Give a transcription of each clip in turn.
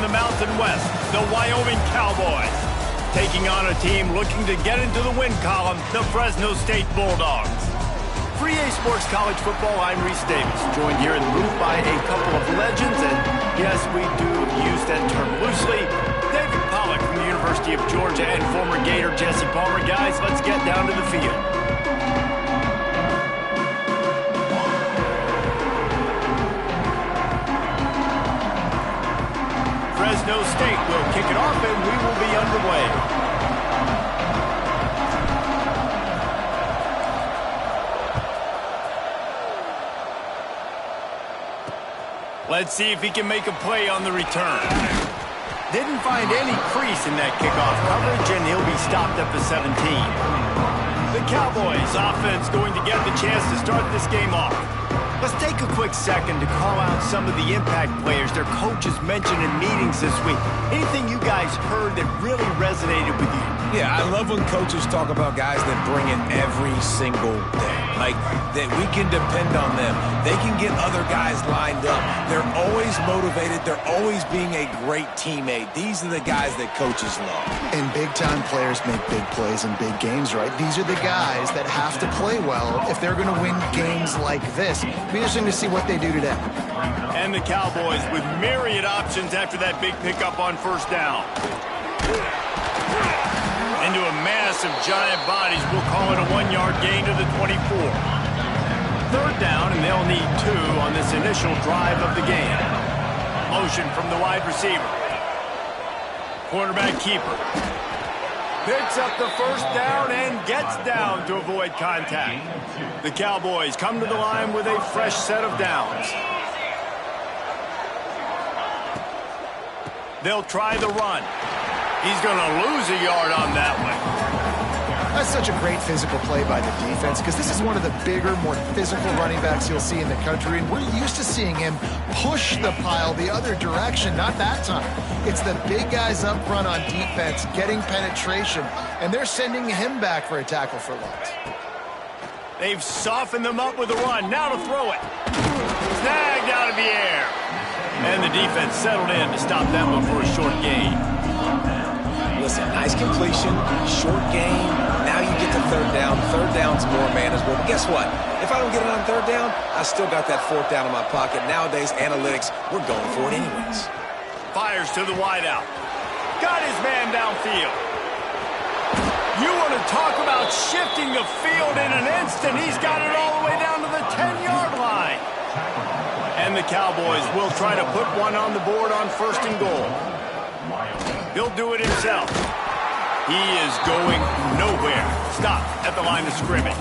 the Mountain West, the Wyoming Cowboys. Taking on a team looking to get into the win column, the Fresno State Bulldogs. For EA Sports College Football, I'm Reese Davis, joined here in the booth by a couple of legends, and yes, we do use that term loosely. David Pollack from the University of Georgia and former Gator Jesse Palmer. Guys, let's get down to the field. Fresno State will kick it off, and we will be underway. Let's see if he can make a play on the return. Didn't find any crease in that kickoff coverage, and he'll be stopped up to 17. The Cowboys offense going to get the chance to start this game off. Let's take a quick second to call out some of the impact players their coaches mentioned in meetings this week. Anything you guys heard that really resonated with you? Yeah, I love when coaches talk about guys that bring it every single day. Like, that we can depend on them. They can get other guys lined up. They're always motivated. They're always being a great teammate. These are the guys that coaches love. And big-time players make big plays in big games, right? These are the guys that have to play well if they're going to win games like this. Be interesting to see what they do today. And the Cowboys with myriad options after that big pickup on first down. Into a mass of giant bodies, we'll call it a 1-yard gain to the 24. Third down, and they'll need 2 on this initial drive of the game. Motion from the wide receiver. Quarterback keeper. Picks up the first down and gets down to avoid contact. The Cowboys come to the line with a fresh set of downs. They'll try the run. He's going to lose a yard on that one. That's such a great physical play by the defense because this is one of the bigger, more physical running backs you'll see in the country, and we're used to seeing him push the pile the other direction. Not that time. It's the big guys up front on defense getting penetration, and they're sending him back for a tackle for loss. They've softened them up with a run. Now to throw it. Snagged out of the air. And the defense settled in to stop that one for a short gain. Listen, nice completion, short gain. Now you get to third down. Third down's more manageable. But guess what? If I don't get it on third down, I still got that fourth down in my pocket. Nowadays, analytics, we're going for it anyways. Fires to the wideout. Got his man downfield. You want to talk about shifting the field in an instant. He's got it all the way down to the 10-yard line. And the Cowboys will try to put one on the board on first and goal. He'll do it himself. He is going nowhere. Stop at the line of scrimmage.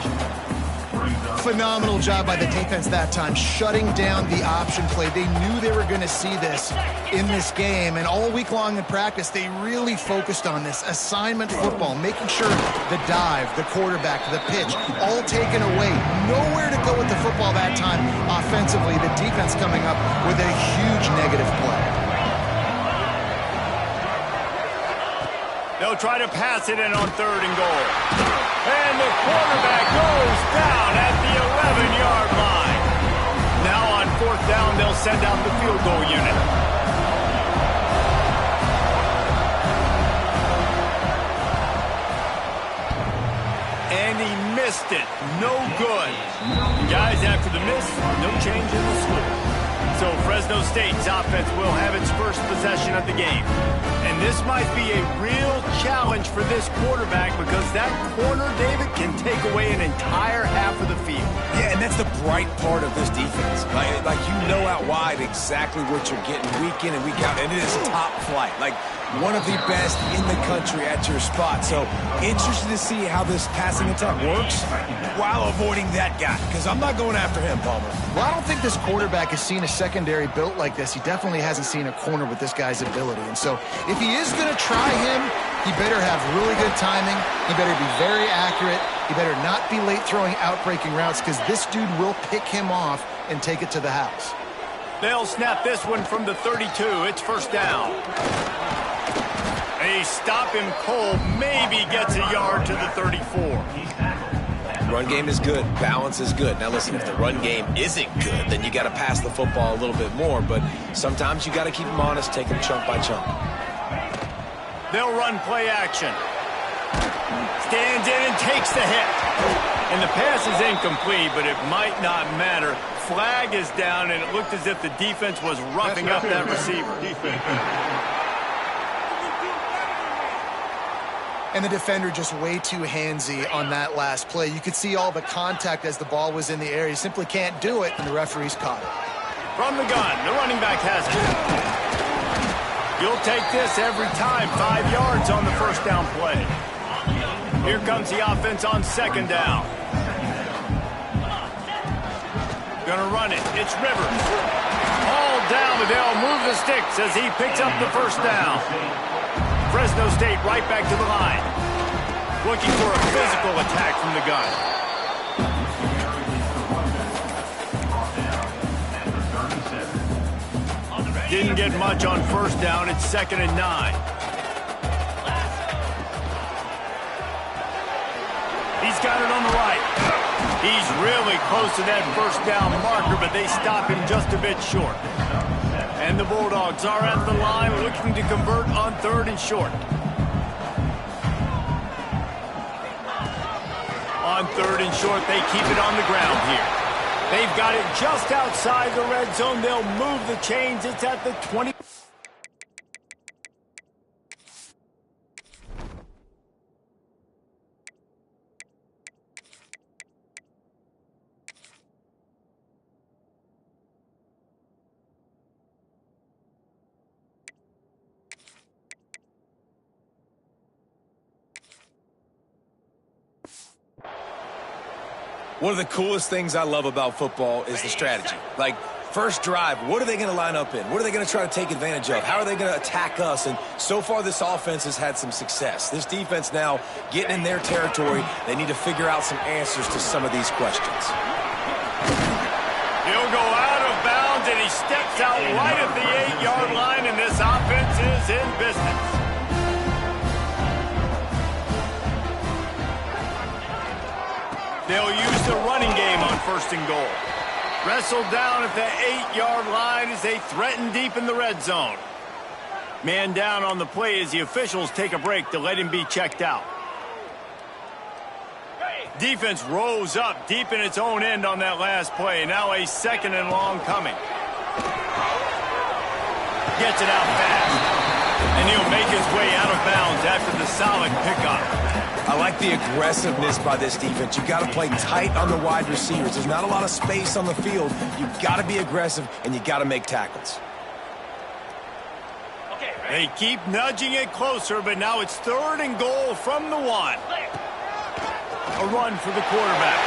Phenomenal job by the defense that time, shutting down the option play. They knew they were going to see this in this game, and all week long in practice, they really focused on this assignment football, making sure the dive, the quarterback, the pitch, all taken away. Nowhere to go with the football that time offensively. The defense coming up with a huge negative play. They'll try to pass it in on third and goal. And the quarterback goes down at the 11-yard line. Now on fourth down, they'll send out the field goal unit. And he missed it. No good. Guys, after the miss, no change in the score. So Fresno State's offense will have its first possession of the game. And this might be a real challenge for this quarterback because that corner, David, can take away an entire half of the field. Yeah, and that's the bright part of this defense. Like you know out wide exactly what you're getting week in and week out, and it is top flight. Like one of the best in the country at your spot. So interested to see how this passing attack works while avoiding that guy, because I'm not going after him, Palmer. Well, I don't think this quarterback has seen a secondary built like this. He definitely hasn't seen a corner with this guy's ability. And so if he is going to try him, he better have really good timing. He better be very accurate. He better not be late throwing out-breaking routes because this dude will pick him off and take it to the house. They'll snap this one from the 32. It's first down. They stop him cold. Maybe gets a yard to the 34. Run game is good. Balance is good. Now, listen, if the run game isn't good, then you got to pass the football a little bit more. But sometimes you got to keep them honest, take them chunk by chunk. They'll run play action. Stands in and takes the hit. And the pass is incomplete, but it might not matter. Flag is down, and it looked as if the defense was roughing up that receiver. And the defender just way too handsy on that last play. You could see all the contact as the ball was in the air. He simply can't do it, and the referee's caught it. From the gun, the running back has it. You'll take this every time. 5 yards on the first down play. Here comes the offense on second down. Gonna run it. It's Rivers. All down, but they'll move the sticks as he picks up the first down. Fresno State right back to the line. Looking for a physical attack from the gun. Didn't get much on first down. It's 2nd and 9. He's got it on the right. He's really close to that first down marker, but they stop him just a bit short. And the Bulldogs are at the line looking to convert on 3rd and short. On 3rd and short, they keep it on the ground here. They've got it just outside the red zone. They'll move the chains. It's at the 20. One of the coolest things I love about football is the strategy. Like, first drive, what are they going to line up in? What are they going to try to take advantage of? How are they going to attack us? And so far, this offense has had some success. This defense now getting in their territory. They need to figure out some answers to some of these questions. He'll go out of bounds, and he steps out right at the 8-yard line, and this offense is in business. They'll use the running game on 1st and goal. Wrestled down at the 8-yard line as they threaten deep in the red zone. Man down on the play as the officials take a break to let him be checked out. Defense rose up deep in its own end on that last play. Now a 2nd and long coming. Gets it out fast. And he'll make his way out of bounds after the solid pickup. I like the aggressiveness by this defense. You got to play tight on the wide receivers. There's not a lot of space on the field. You got to be aggressive, and you got to make tackles. They keep nudging it closer, but now it's 3rd and goal from the 1. A run for the quarterback.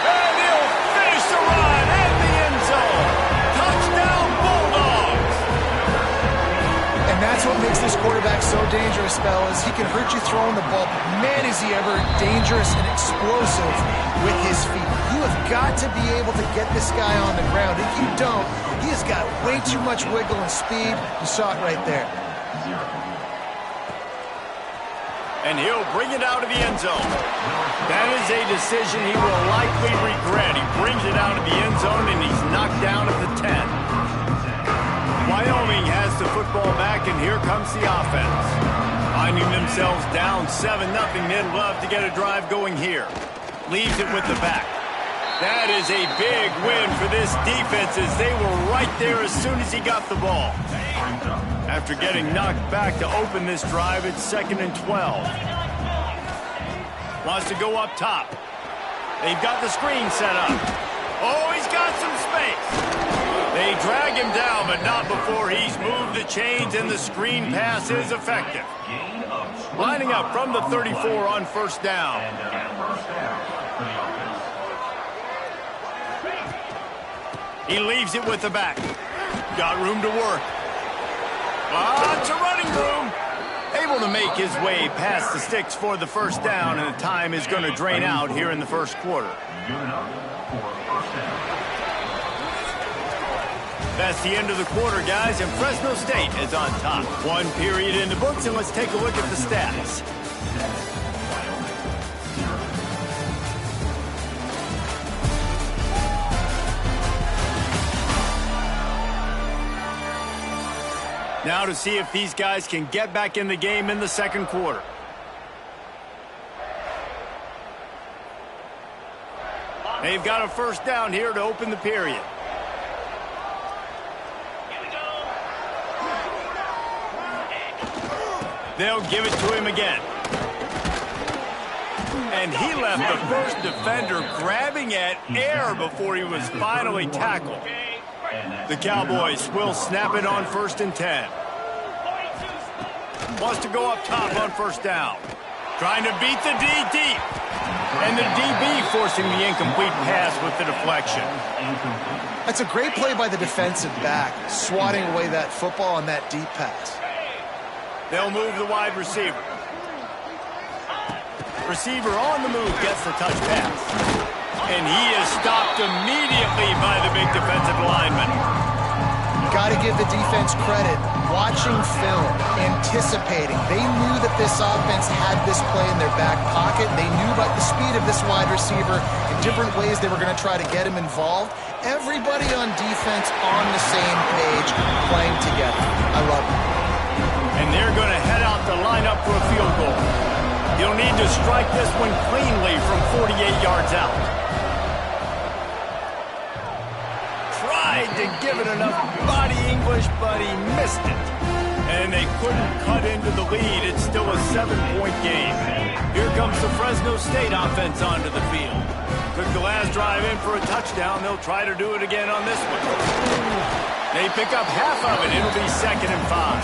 And he'll finish the run at the end zone. Touchdown, Bulldogs! And that's what makes this quarterback so dangerous, fellas. He can hurt you throwing the ball, but man, is he ever dangerous and explosive with his feet. You have got to be able to get this guy on the ground. If you don't, he has got way too much wiggle and speed. You saw it right there. And he'll bring it out of the end zone. That is a decision he will likely regret. He brings it out of the end zone, and he's knocked down at the 10. Wyoming has the football back, and here comes the offense. Finding themselves down 7-0, they'd love to get a drive going here. Leaves it with the back. That is a big win for this defense as they were right there as soon as he got the ball. After getting knocked back to open this drive, it's 2nd and 12. Wants to go up top. They've got the screen set up. Oh, he's got some space. They drag him down, but not before he's moved the chains, and the screen pass is effective. Lining up from the 34 on 1st down. He leaves it with the back. Got room to work. Lots of running room. Able to make his way past the sticks for the 1st down, and the time is going to drain out here in the 1st quarter. That's the end of the quarter, guys, and Fresno State is on top. 1 period in the books, and let's take a look at the stats. Now to see if these guys can get back in the game in the second quarter. They've got a first down here to open the period. They'll give it to him again. And he left the first defender grabbing at air before he was finally tackled. The Cowboys will snap it on 1st and 10. Wants to go up top on first down. Trying to beat the D deep. And the DB forcing the incomplete pass with the deflection. That's a great play by the defensive back, swatting away that football on that deep pass. They'll move the wide receiver. Receiver on the move gets the touch pass. And he is stopped immediately by the big defensive lineman. Got to give the defense credit. Watching film, anticipating. They knew that this offense had this play in their back pocket. They knew about the speed of this wide receiver in different ways they were going to try to get him involved. Everybody on defense on the same page, playing together. I love it. And they're going to head out to line up for a field goal. He'll need to strike this one cleanly from 48 yards out. Tried to give it enough body English, but he missed it. And they couldn't cut into the lead. It's still a 7-point game. Here comes the Fresno State offense onto the field. Took the last drive in for a touchdown. They'll try to do it again on this one. They pick up half of it. It'll be 2nd and 5.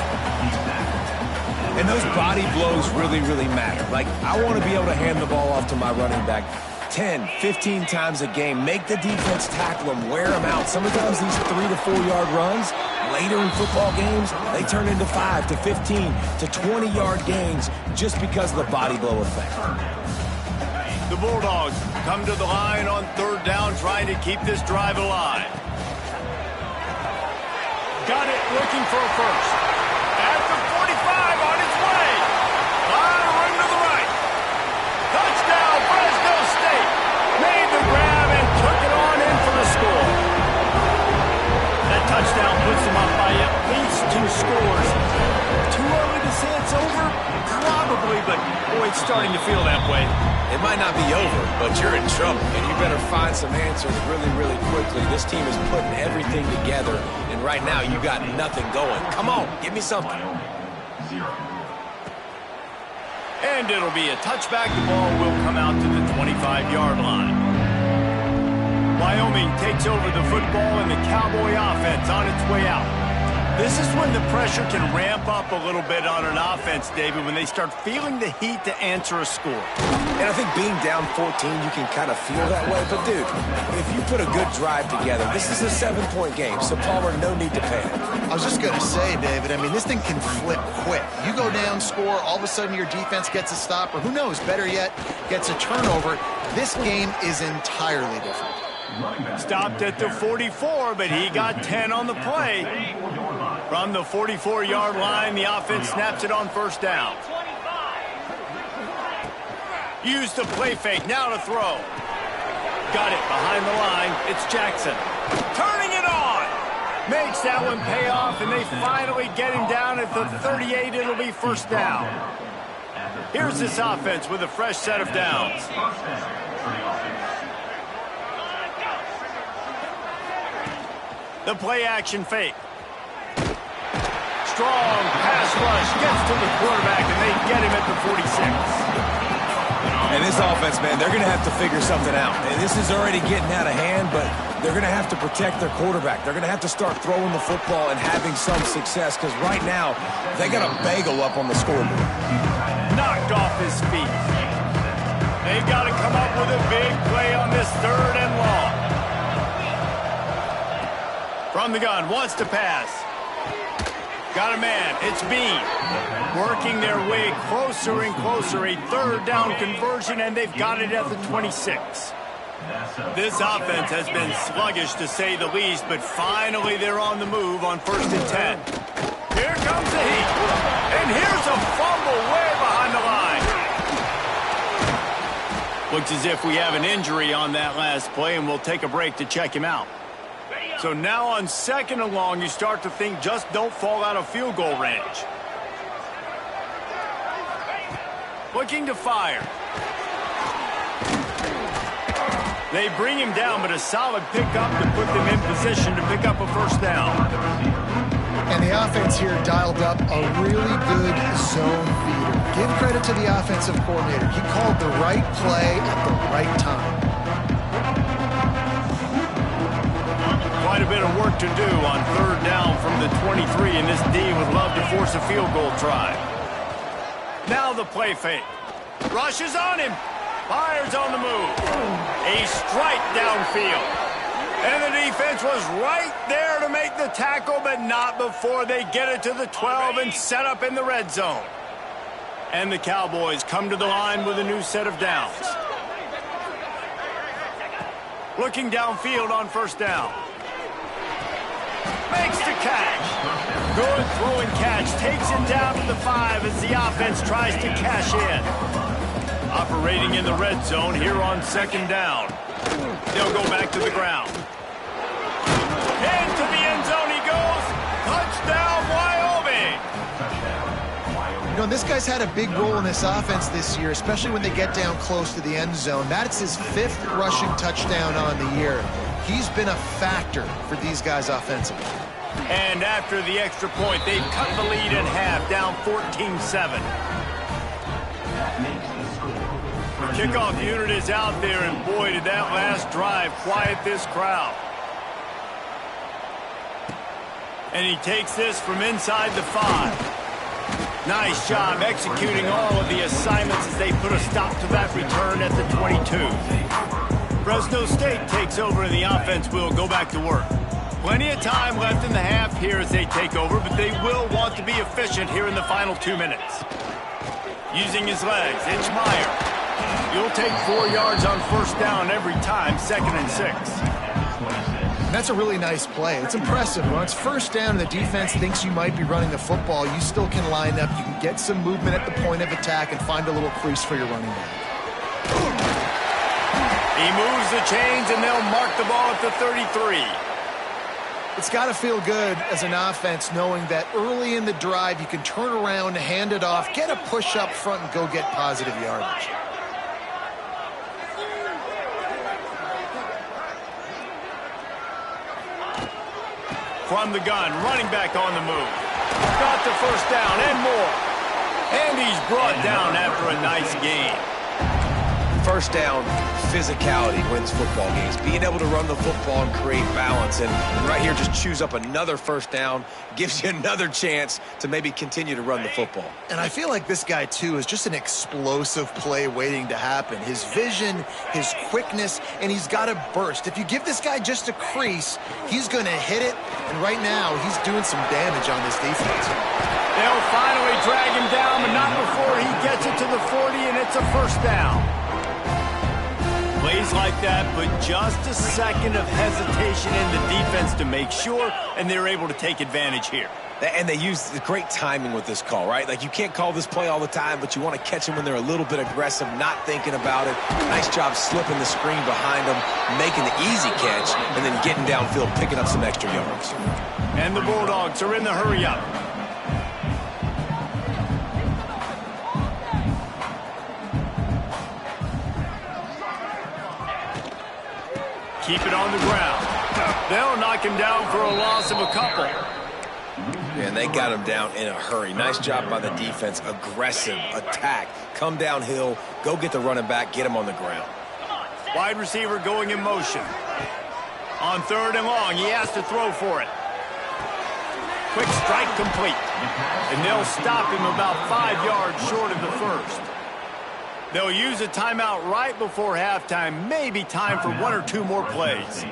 And those body blows really, really matter. Like, I want to be able to hand the ball off to my running back 10, 15 times a game. Make the defense tackle them, wear them out. Sometimes these 3 to 4 yard runs, later in football games, they turn into 5 to 15 to 20 yard gains just because of the body blow effect. The Bulldogs come to the line on 3rd down, trying to keep this drive alive. Got it, looking for a first. At the 45, on its way. Line run to the right. Touchdown, Fresno State. Made the grab and took it on in for the score. That touchdown puts them up by at least 2 scores. Too early to say it's over? Probably, but boy, it's starting to feel that way. It might not be over, but you're in trouble, and you better find some answers really, really quickly. This team is putting everything together, and right now you got nothing going. Come on, give me something. And it'll be a touchback. The ball will come out to the 25-yard line. Wyoming takes over the football, and the Cowboy offense on its way out. This is when the pressure can ramp up a little bit on an offense, David, when they start feeling the heat to answer a score. And I think being down 14, you can kind of feel that way. But, dude, if you put a good drive together, this is a 7-point game, so Palmer, no need to panic. I was just going to say, David, I mean, this thing can flip quick. You go down, score, all of a sudden your defense gets a stop, or who knows, better yet, gets a turnover. This game is entirely different. Stopped at the 44, but he got 10 on the play. From the 44-yard line, the offense snaps it on 1st down. Use the play fake, now to throw. Got it behind the line, it's Jackson. Turning it on! Makes that one pay off, and they finally get him down at the 38. It'll be 1st down. Here's this offense with a fresh set of downs. The play-action fake. Strong pass rush gets to the quarterback, and they get him at the 46. And this offense, man, they're going to have to figure something out. And this is already getting out of hand, but they're going to have to protect their quarterback. They're going to have to start throwing the football and having some success, because right now, they got a bagel up on the scoreboard. Knocked off his feet. They've got to come up with a big play on this 3rd and long. From the gun, wants to pass. Got a man, it's Bean. Working their way closer and closer. A 3rd down conversion, and they've got it at the 26. This offense has been sluggish, to say the least, but finally they're on the move on 1st and 10. Here comes the heat. And here's a fumble way behind the line. Looks as if we have an injury on that last play, and we'll take a break to check him out. So now on 2nd and long, you start to think just don't fall out of field goal range. Looking to fire. They bring him down, but a solid pickup to put them in position to pick up a first down. And the offense here dialed up a really good zone feeder. Give credit to the offensive coordinator. He called the right play at the right time. Quite a bit of work to do on 3rd down from the 23, and this D would love to force a field goal try. Now the play fake. Rushes on him. Fires on the move. A strike downfield. And the defense was right there to make the tackle, but not before they get it to the 12 and set up in the red zone. And the Cowboys come to the line with a new set of downs. Looking downfield on 1st down. Makes the catch. Good throwing catch. Takes it down to the 5 as the offense tries to cash in. Operating in the red zone here on 2nd down. They'll go back to the ground. Into the end zone he goes. Touchdown, Wyoming. You know, this guy's had a big role in this offense this year, especially when they get down close to the end zone. That's his 5th rushing touchdown on the year. He's been a factor for these guys offensively. And after the extra point, they cut the lead in half, down 14-7. Kickoff unit is out there, and boy, did that last drive quiet this crowd. And he takes this from inside the 5. Nice job executing all of the assignments as they put a stop to that return at the 22. Fresno State takes over, and the offense will go back to work. Plenty of time left in the half here as they take over, but they will want to be efficient here in the final 2 minutes. Using his legs, Itchmeyer. You'll take 4 yards on 1st down every time, 2nd and 6. That's a really nice play. It's impressive. When it's 1st down and the defense thinks you might be running the football, you still can line up. You can get some movement at the point of attack and find a little crease for your running back. He moves the chains, and they'll mark the ball at the 33. It's got to feel good as an offense knowing that early in the drive you can turn around, hand it off, get a push up front, and go get positive yardage. From the gun, running back on the move. Got the 1st down and more. And he's brought down after a nice gain. 1st down, physicality wins football games. Being able to run the football and create balance. And right here, just choose up another 1st down. Gives you another chance to maybe continue to run the football. And I feel like this guy, too, is just an explosive play waiting to happen. His vision, his quickness, and he's got a burst. If you give this guy just a crease, he's going to hit it. And right now, he's doing some damage on this defense. They'll finally drag him down, but not before he gets it to the 40, and it's a 1st down. Plays like that, but just a second of hesitation in the defense to make sure, and they're able to take advantage here. And they use the great timing with this call, right? Like, you can't call this play all the time, but you want to catch them when they're a little bit aggressive, not thinking about it. Nice job slipping the screen behind them, making the easy catch, and then getting downfield, picking up some extra yards. And the Bulldogs are in the hurry-up. Keep it on the ground. They'll knock him down for a loss of a couple. And they got him down in a hurry. Nice job by the defense. Aggressive attack. Come downhill. Go get the running back. Get him on the ground. Wide receiver going in motion. On 3rd and long, he has to throw for it. Quick strike complete. And they'll stop him about 5 yards short of the 1st. They'll use a timeout right before halftime. Maybe time for 1 or 2 more plays.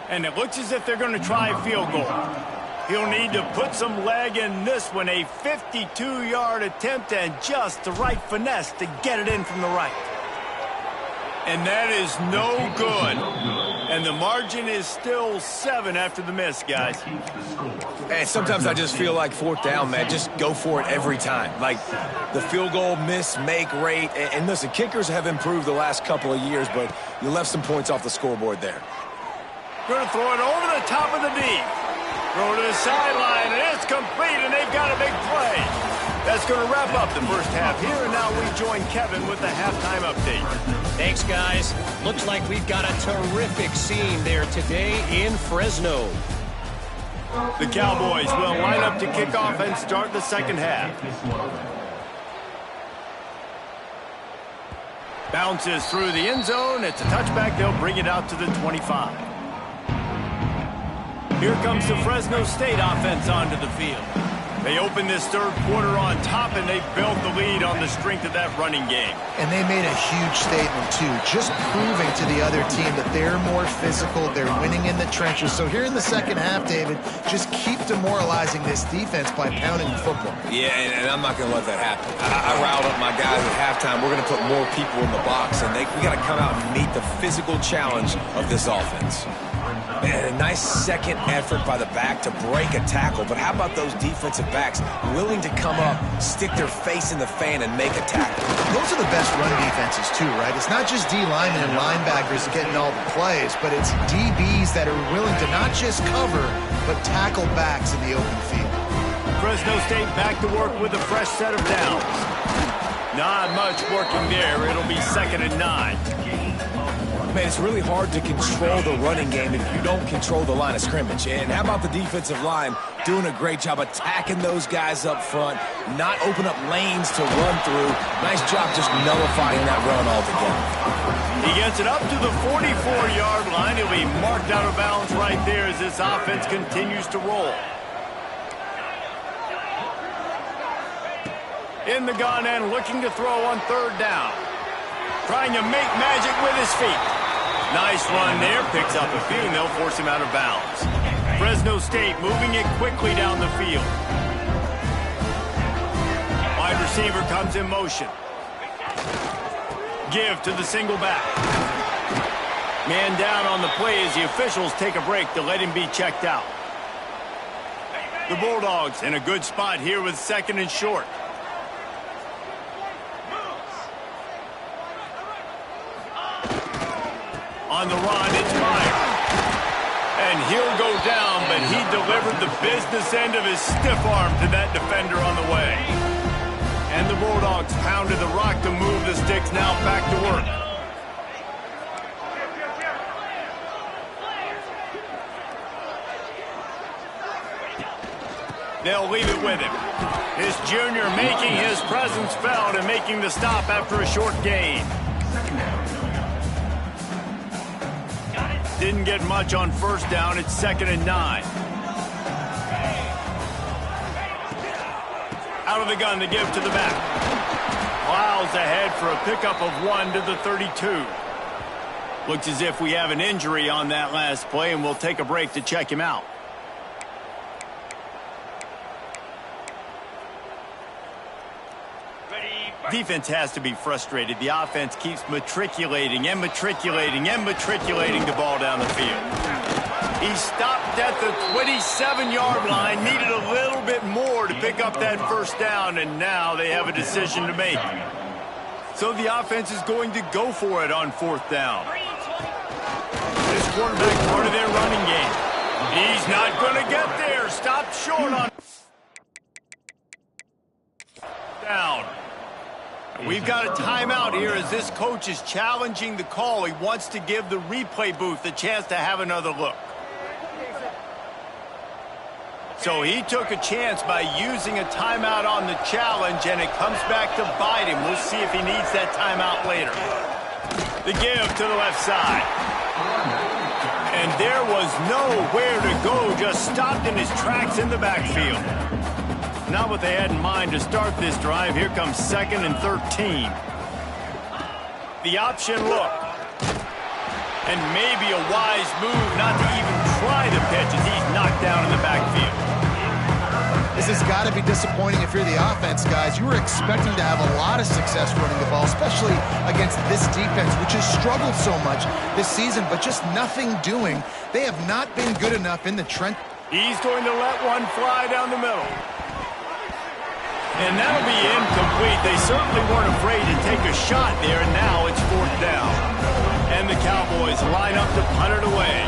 And it looks as if they're going to try a field goal. He'll need to put some leg in this one. A 52-yard attempt and just the right finesse to get it in from the right. And that is no good. And the margin is still 7 after the miss, guys. And sometimes I just feel like 4th down, man, just go for it every time. Like the field goal miss, make rate. And listen, kickers have improved the last couple of years, but you left some points off the scoreboard there. Going to throw it over the top of the deep. Throw to the sideline, and it's complete, and they've got a big play. That's going to wrap up the first half here, and now we join Kevin with the halftime update. Thanks, guys. Looks like we've got a terrific scene there today in Fresno. The Cowboys will line up to kick off and start the second half. Bounces through the end zone. It's a touchback. They'll bring it out to the 25. Here comes the Fresno State offense onto the field. They opened this third quarter on top, and they built the lead on the strength of that running game. And they made a huge statement, too, just proving to the other team that they're more physical, they're winning in the trenches. So here in the second half, David, just keep demoralizing this defense by pounding the football. Yeah, and I'm not going to let that happen. I riled up my guys at halftime. We're going to put more people in the box, and we got to come out and meet the physical challenge of this offense. And a nice second effort by the back to break a tackle. But how about those defensive backs willing to come up, stick their face in the fan, and make a tackle? Those are the best run defenses, too, right? It's not just D linemen and linebackers getting all the plays, but it's DBs that are willing to not just cover, but tackle backs in the open field. Fresno State back to work with a fresh set of downs. Not much working there. It'll be 2nd and 9. Man, it's really hard to control the running game if you don't control the line of scrimmage. And how about the defensive line doing a great job attacking those guys up front, not open up lanes to run through. Nice job just nullifying that run altogether. He gets it up to the 44-yard line. He'll be marked out of bounds right there as this offense continues to roll. In the gun and looking to throw on 3rd down. Trying to make magic with his feet. Nice run there. Picks up a few, and they'll force him out of bounds. Fresno State moving it quickly down the field. Wide receiver comes in motion. Give to the single back. Man down on the play as the officials take a break to let him be checked out. The Bulldogs in a good spot here with 2nd and short. On the run, it's Meyer. And he'll go down, but he delivered the business end of his stiff arm to that defender on the way. And the Bulldogs pounded the rock to move the sticks, now back to work. They'll leave it with him. This junior making his presence felt and making the stop after a short gain. Didn't get much on 1st down. It's 2nd and 9. Out of the gun to give to the back. Plows ahead for a pickup of 1 to the 32. Looks as if we have an injury on that last play, and we'll take a break to check him out. Defense has to be frustrated. The offense keeps matriculating and matriculating and matriculating the ball down the field. He stopped at the 27-yard line, needed a little bit more to pick up that 1st down, and now they have a decision to make. So the offense is going to go for it on 4th down. This quarterback part of their running game. He's not going to get there. Stopped short on down. We've got a timeout here as this coach is challenging the call. He wants to give the replay booth a chance to have another look. So he took a chance by using a timeout on the challenge, and it comes back to bite him. We'll see if he needs that timeout later. The give to the left side. And there was nowhere to go, just stopped in his tracks in the backfield. Not what they had in mind to start this drive. Here comes 2nd and 13. The option look. And maybe a wise move not to even try the pitch as he's knocked down in the backfield. This has got to be disappointing if you're the offense, guys. You were expecting to have a lot of success running the ball, especially against this defense, which has struggled so much this season, but just nothing doing. They have not been good enough in the trench. He's going to let one fly down the middle. And that'll be incomplete. They certainly weren't afraid to take a shot there, and now it's 4th down. And the Cowboys line up to punt it away.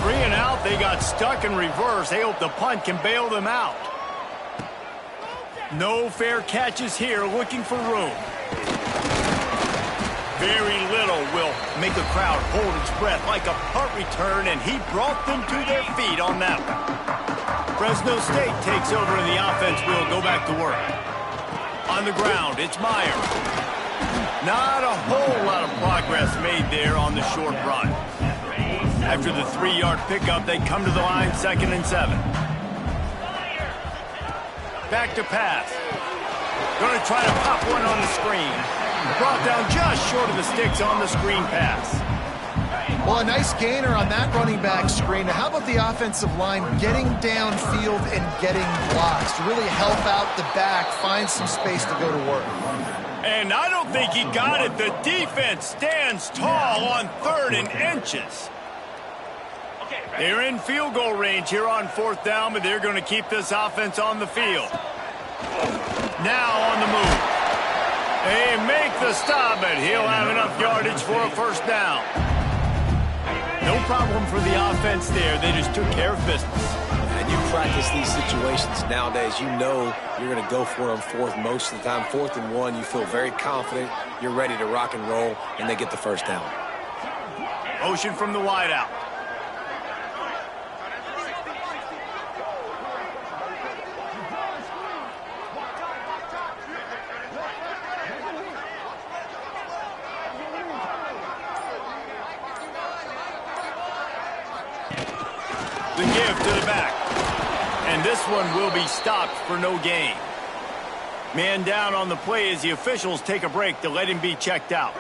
3 and out, they got stuck in reverse. They hope the punt can bail them out. No fair catches here, looking for room. Very little will make a crowd hold its breath like a punt return, and he brought them to their feet on that one. Fresno State takes over and the offense will go back to work. On the ground, it's Meyer. Not a whole lot of progress made there on the short run. After the 3-yard pickup, they come to the line 2nd and 7. Back to pass. Going to try to pop one on the screen. Brought down just short of the sticks on the screen pass. Well, a nice gainer on that running back screen. Now, how about the offensive line getting downfield and getting blocks to really help out the back, find some space to go to work? And I don't think he got it. The defense stands tall on 3rd and inches. They're in field goal range here on 4th down, but they're going to keep this offense on the field. Now on the move. They make the stop, but he'll have enough yardage for a 1st down. No problem for the offense there. They just took care of business. And you practice these situations nowadays. You know you're going to go for it on 4th most of the time. 4th and 1, you feel very confident. You're ready to rock and roll, and they get the 1st down. Motion from the wideout. The give to the back. And this one will be stopped for no gain. Man down on the play as the officials take a break to let him be checked out.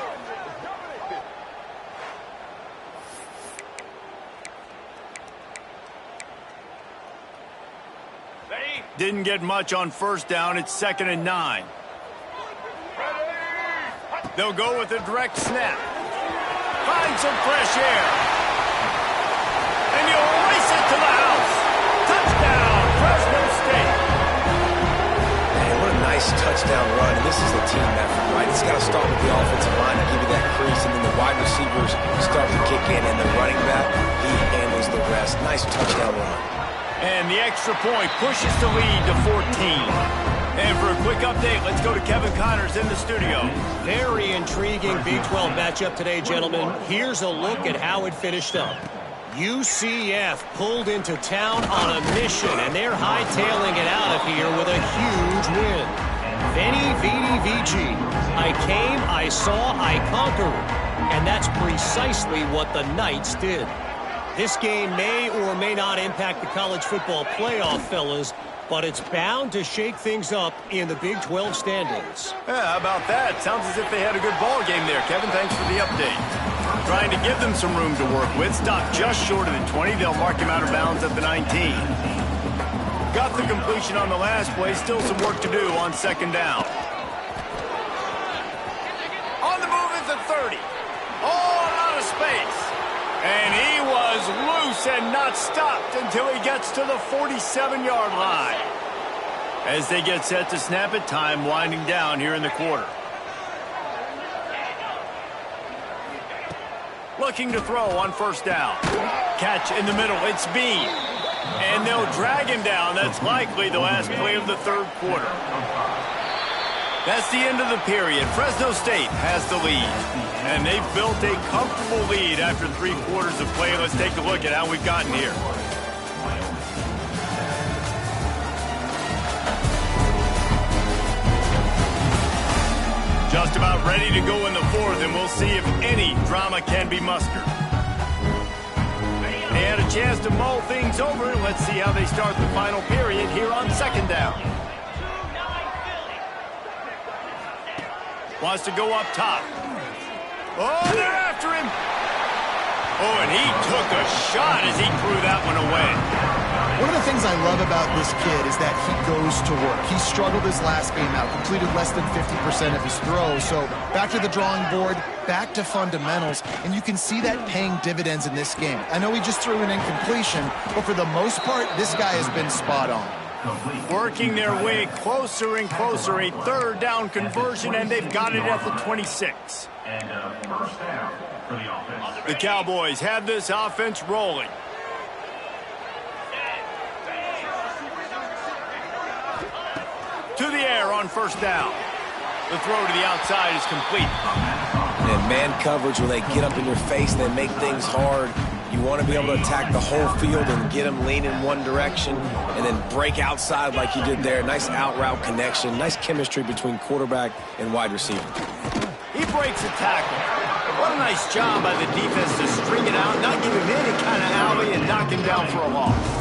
Didn't get much on 1st down. It's 2nd and 9. They'll go with a direct snap. Find some fresh air. And you'll race it to the house. Touchdown, Fresno State. Man, what a nice touchdown run. And this is the team effort, right? It's got to start with the offensive line to give you that crease, and then the wide receivers start to kick in, and the running back, he handles the rest. Nice touchdown run. And the extra point pushes the lead to 14. And for a quick update, let's go to Kevin Connors in the studio. Very intriguing Big 12 matchup today, gentlemen. Here's a look at how it finished up. UCF pulled into town on a mission, and they're hightailing it out of here with a huge win. Veni, Vidi, Vici. I came, I saw, I conquered. And that's precisely what the Knights did. This game may or may not impact the college football playoff, fellas, but it's bound to shake things up in the Big 12 standings. Yeah, how about that? Sounds as if they had a good ball game there, Kevin. Thanks for the update. Trying to give them some room to work with. Stopped just short of the 20. They'll mark him out of bounds at the 19. Got the completion on the last play. Still some work to do on 2nd down. On the move is the 30. All out of space. And he was loose and not stopped until he gets to the 47-yard line. As they get set to snap it, time winding down here in the quarter. Looking to throw on 1st down. Catch in the middle. It's Bean. And they'll drag him down. That's likely the last play of the 3rd quarter. That's the end of the period. Fresno State has the lead. And they've built a comfortable lead after 3 quarters of play. Let's take a look at how we've gotten here. Just about ready to go in the 4th, and we'll see if any drama can be mustered. They had a chance to mull things over. Let's see how they start the final period here on 2nd down. Wants to go up top. Oh, they're after him. Oh, and he took a shot as he threw that one away. One of the things I love about this kid is that he goes to work. He struggled his last game out, completed less than 50% of his throws. So back to the drawing board, back to fundamentals, and you can see that paying dividends in this game. I know he just threw an incompletion, but for the most part, this guy has been spot on. Working their way closer and closer, a 3rd down conversion, and they've got it at the 26. And 1st down for the offense. The Cowboys have this offense rolling. there on first down. The throw to the outside is complete. And man coverage, when they get up in your face and they make things hard, you want to be able to attack the whole field and get them lean in one direction and then break outside like you did there. Nice out route connection, nice chemistry between quarterback and wide receiver. He breaks a tackle. What a nice job by the defense to string it out, not give him any kind of alley, and knock him down for a loss.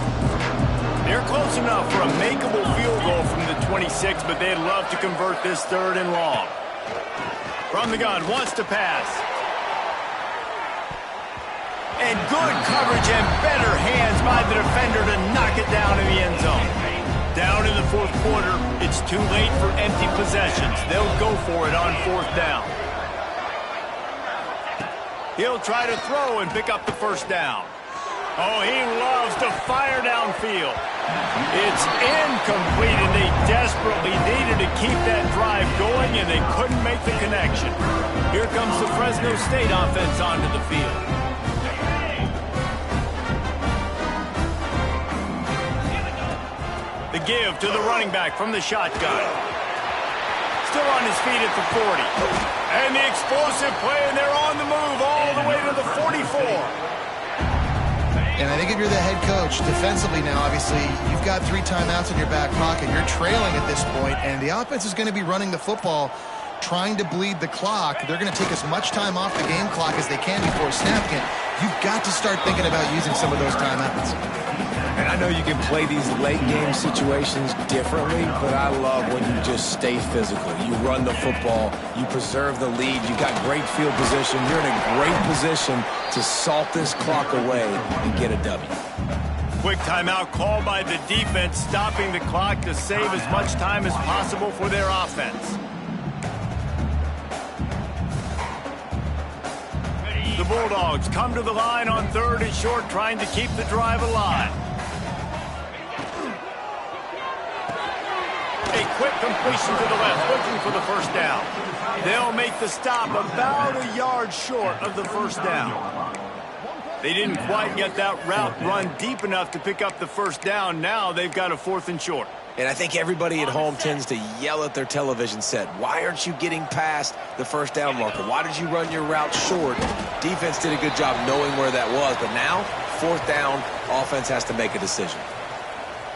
They're close enough for a makeable field goal from the 26, but they'd love to convert this 3rd and long. From the gun, wants to pass. And good coverage and better hands by the defender to knock it down in the end zone. Down in the 4th quarter, it's too late for empty possessions. They'll go for it on 4th down. He'll try to throw and pick up the first down. Oh, he loves to fire downfield. It's incomplete, and they desperately needed to keep that drive going, and they couldn't make the connection. Here comes the Fresno State offense onto the field. The give to the running back from the shotgun. Still on his feet at the 40. And the explosive play, and they're on the move all the way to the 44. And I think if you're the head coach, defensively now, obviously, you've got 3 timeouts in your back pocket. You're trailing at this point, and the offense is going to be running the football, trying to bleed the clock. They're going to take as much time off the game clock as they can before snapping it. You've got to start thinking about using some of those timeouts. And I know you can play these late game situations differently, but I love when you just stay physical. You run the football, you preserve the lead, you got great field position, you're in a great position to salt this clock away and get a W. Quick timeout called by the defense, stopping the clock to save as much time as possible for their offense. The Bulldogs come to the line on 3rd and short, trying to keep the drive alive. A quick completion to the left, looking for the first down. They'll make the stop about a yard short of the first down. They didn't quite get that route run deep enough to pick up the first down. Now they've got a 4th and short. And I think everybody at home tends to yell at their television set. Why aren't you getting past the first down marker? Why did you run your route short? Defense did a good job knowing where that was. But now, 4th down, offense has to make a decision.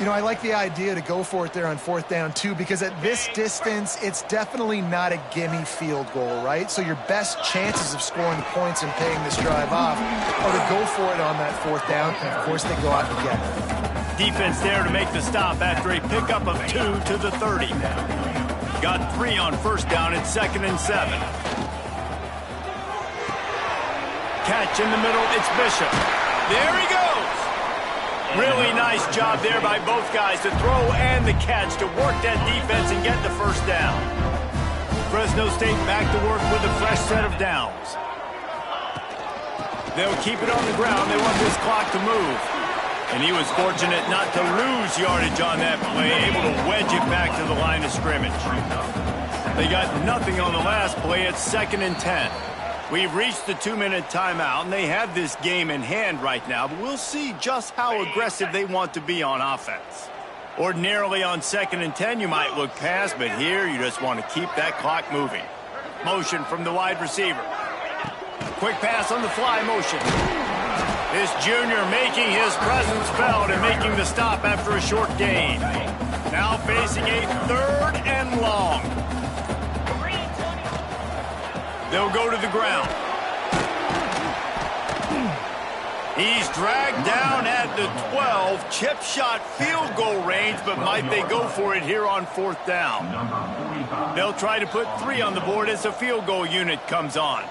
You know, I like the idea to go for it there on 4th down, too, because at this distance, it's definitely not a gimme field goal, right? So your best chances of scoring points and paying this drive off are to go for it on that 4th down, and, of course, they go out and get it. Defense there to make the stop after a pickup of 2 to the 30. Got 3 on first down at 2nd and 7. Catch in the middle, it's Bishop. There he goes. Really nice job there by both guys to throw and the catch to work that defense and get the first down. Fresno State back to work with a fresh set of downs. They'll keep it on the ground. They want this clock to move. And he was fortunate not to lose yardage on that play, able to wedge it back to the line of scrimmage. They got nothing on the last play at 2nd and 10. We've reached the 2-minute timeout, and they have this game in hand right now, but we'll see just how aggressive they want to be on offense. Ordinarily on 2nd and 10, you might look past, but here you just want to keep that clock moving. Motion from the wide receiver. Quick pass on the fly motion. This junior making his presence felt and making the stop after a short gain. Now facing a 3rd and long. They'll go to the ground. He's dragged down at the 12. Chip shot field goal range, but might they go for it here on 4th down? They'll try to put 3 on the board as the field goal unit comes on.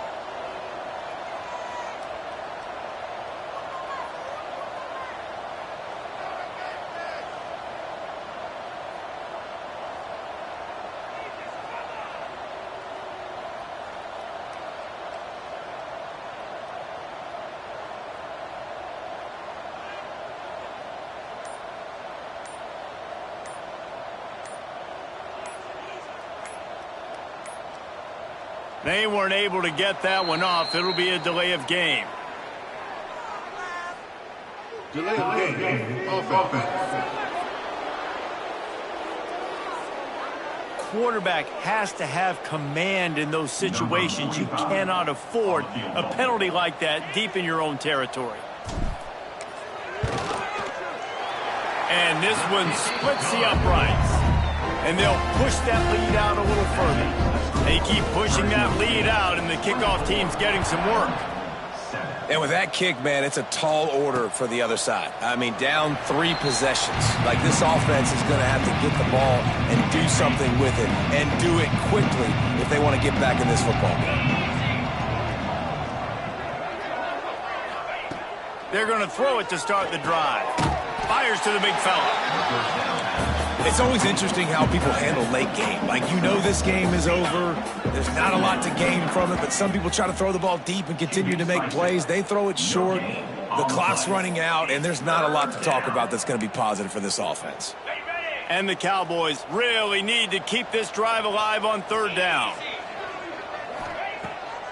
They weren't able to get that one off. It'll be a delay of game. Delay of game. Offense. quarterback has to have command in those situations. You cannot afford a penalty like that deep in your own territory. And this one splits the uprights. And they'll push that lead out a little further. They keep pushing that lead out, and the kickoff team's getting some work. And with that kick, man, it's a tall order for the other side. I mean, down 3 possessions. Like, this offense is going to have to get the ball and do something with it, and do it quickly if they want to get back in this football game. They're going to throw it to start the drive. Fires to the big fella. It's always interesting how people handle late game. Like, you know this game is over. There's not a lot to gain from it, but some people try to throw the ball deep and continue to make plays. They throw it short. The clock's running out, and there's not a lot to talk about that's going to be positive for this offense. And the Cowboys really need to keep this drive alive on 3rd down.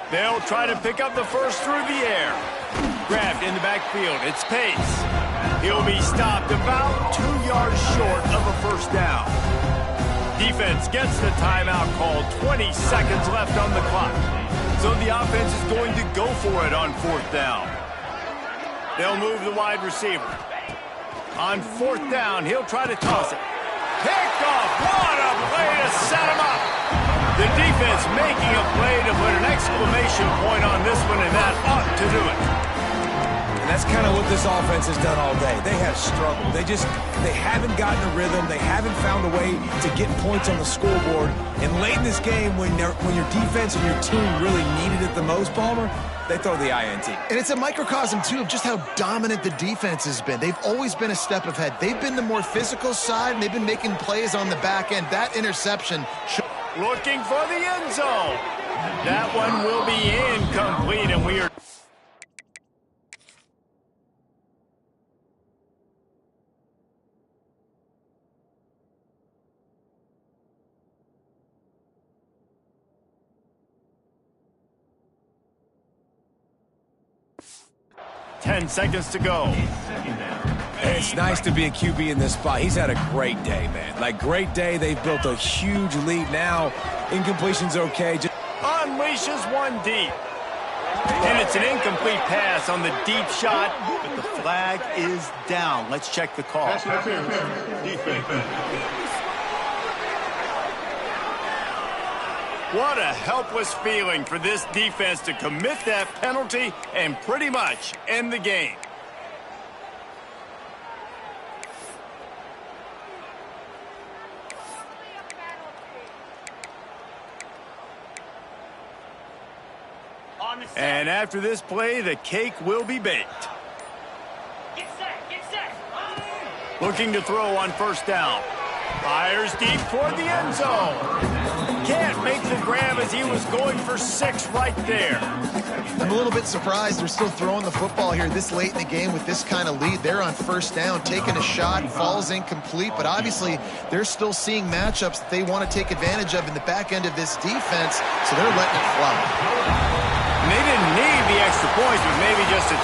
They'll try to pick up the first through the air. Grabbed in the backfield. It's Pace. He'll be stopped about 2 yards short of a first down. Defense gets the timeout called. 20 seconds left on the clock. So the offense is going to go for it on 4th down. They'll move the wide receiver. On 4th down, he'll try to toss it. Picked off. What a play to set him up. The defense making a play to put an exclamation point on this one, and that ought to do it. That's kind of what this offense has done all day. They have struggled. They haven't gotten a rhythm. They haven't found a way to get points on the scoreboard. And late in this game, when your defense and your team really needed it the most, Palmer, they throw the INT. And it's a microcosm, too, of just how dominant the defense has been. They've always been a step ahead. They've been the more physical side, and they've been making plays on the back end. That interception. Looking for the end zone. That one will be incomplete, and we are... Ten seconds to go. And it's nice to be a QB in this spot. He's had a great day, man. Like, great day. They've built a huge lead now. Incompletion's okay. Unleashes one deep. And it's an incomplete pass on the deep shot, but the flag is down. Let's check the call. What a helpless feeling for this defense to commit that penalty and pretty much end the game. And after this play, the cake will be baked. Looking to throw on 1st down. Fires deep toward the end zone. Can't make the grab as he was going for 6 right there. I'm a little bit surprised they're still throwing the football here this late in the game with this kind of lead. They're on 1st down, taking a shot, falls incomplete, but obviously they're still seeing matchups that they want to take advantage of in the back end of this defense, so they're letting it fly. And they didn't need the extra points, but maybe just a